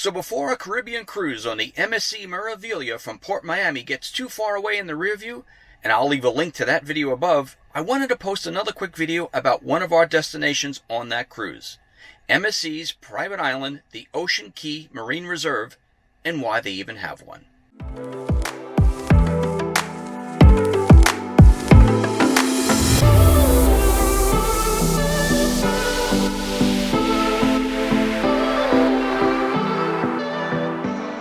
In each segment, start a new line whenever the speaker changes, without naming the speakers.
So before a Caribbean cruise on the MSC Meraviglia from Port Miami gets too far away in the rear view, and I'll leave a link to that video above, I wanted to post another quick video about one of our destinations on that cruise. MSC's private island, the Ocean Key Marine Reserve, and why they even have one.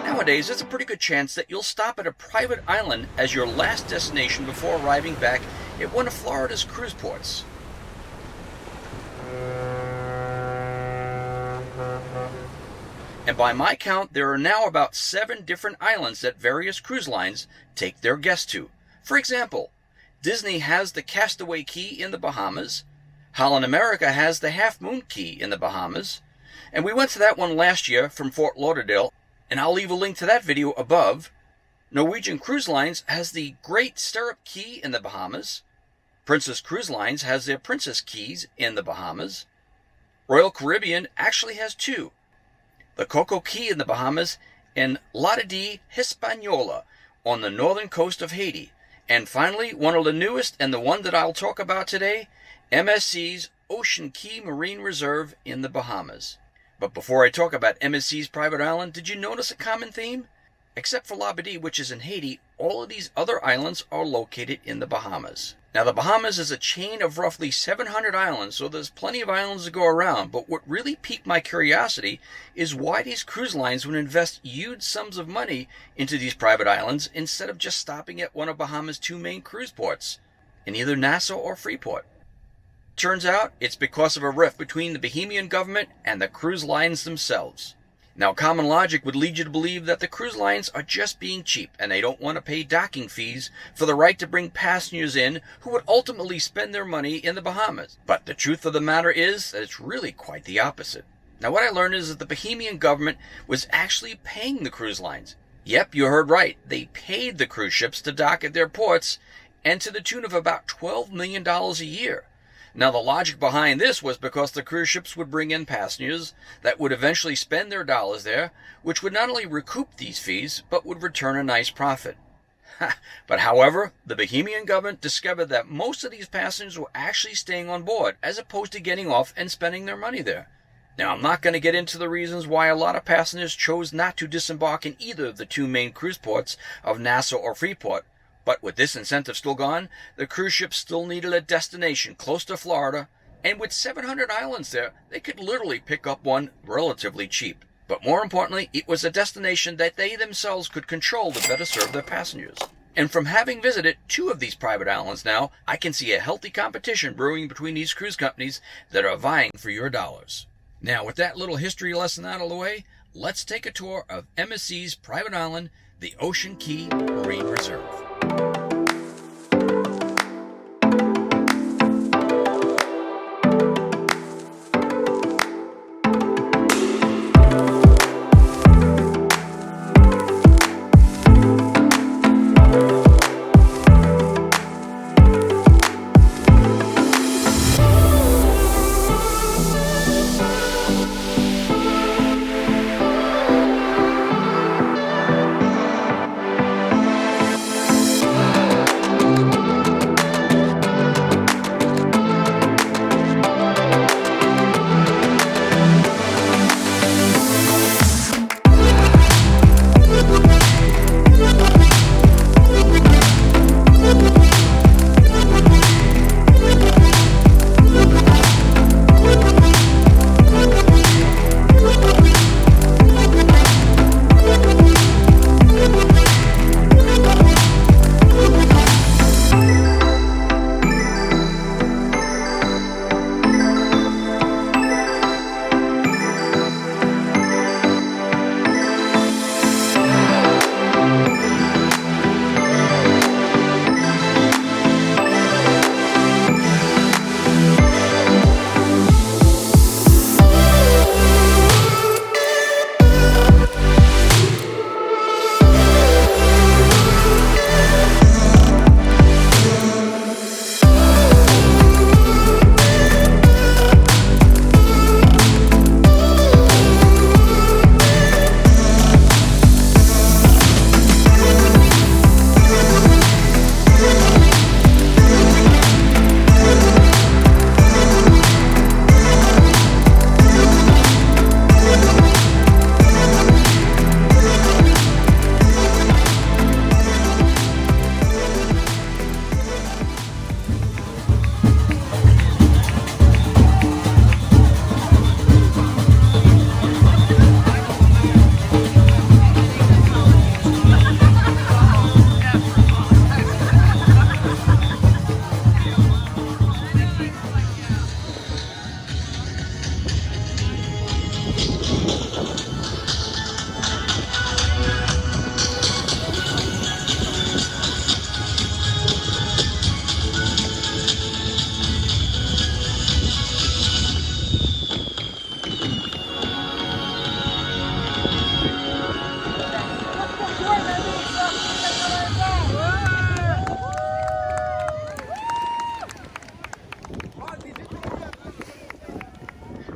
Nowadays, there's a pretty good chance that you'll stop at a private island as your last destination before arriving back at one of Florida's cruise ports. And by my count, there are now about 7 different islands that various cruise lines take their guests to. For example, Disney has the Castaway Key in the Bahamas, Holland America has the Half Moon Key in the Bahamas, and we went to that one last year from Fort Lauderdale, and I'll leave a link to that video above. Norwegian Cruise Lines has the Great Stirrup Key in the Bahamas. Princess Cruise Lines has their Princess Keys in the Bahamas. Royal Caribbean actually has 2. The Coco Key in the Bahamas and Lada di Hispaniola on the northern coast of Haiti. And finally, one of the newest and the one that I'll talk about today, MSC's Ocean Key Marine Reserve in the Bahamas. But before I talk about MSC's private island, did you notice a common theme? Except for Labadee, which is in Haiti, all of these other islands are located in the Bahamas. Now, the Bahamas is a chain of roughly 700 islands, so there's plenty of islands to go around. But what really piqued my curiosity is why these cruise lines would invest huge sums of money into these private islands instead of just stopping at one of Bahamas' 2 main cruise ports, in either Nassau or Freeport. Turns out, it's because of a rift between the Bahamian government and the cruise lines themselves. Now, common logic would lead you to believe that the cruise lines are just being cheap and they don't want to pay docking fees for the right to bring passengers in who would ultimately spend their money in the Bahamas. But the truth of the matter is that it's really quite the opposite. Now, what I learned is that the Bahamian government was actually paying the cruise lines. Yep, you heard right. They paid the cruise ships to dock at their ports, and to the tune of about $12 million a year. Now, the logic behind this was because the cruise ships would bring in passengers that would eventually spend their dollars there, which would not only recoup these fees, but would return a nice profit. But however, the Bahamian government discovered that most of these passengers were actually staying on board, as opposed to getting off and spending their money there. Now, I'm not going to get into the reasons why a lot of passengers chose not to disembark in either of the 2 main cruise ports of Nassau or Freeport. But with this incentive still gone, the cruise ships still needed a destination close to Florida, and with 700 islands there, they could literally pick up one relatively cheap. But more importantly, it was a destination that they themselves could control to better serve their passengers. And from having visited 2 of these private islands now, I can see a healthy competition brewing between these cruise companies that are vying for your dollars. Now, with that little history lesson out of the way, let's take a tour of MSC's private island, the Ocean Key Marine Reserve.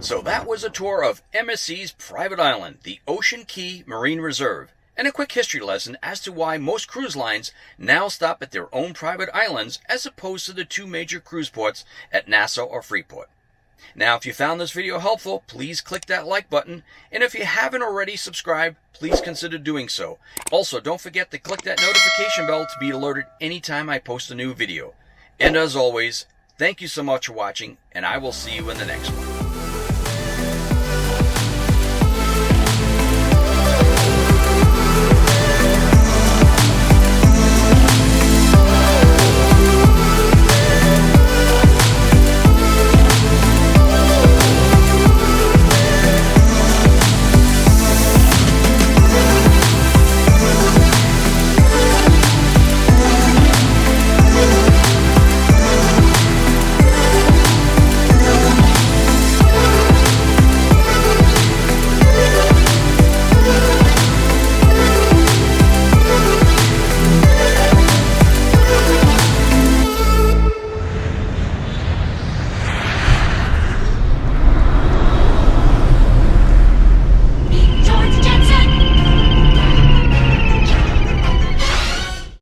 So that was a tour of MSC's private island, the Ocean Key Marine Reserve, and a quick history lesson as to why most cruise lines now stop at their own private islands as opposed to the two major cruise ports at Nassau or Freeport. Now, if you found this video helpful, please click that like button, and if you haven't already subscribed, please consider doing so. Also, don't forget to click that notification bell to be alerted anytime I post a new video. And as always, thank you so much for watching, and I will see you in the next one.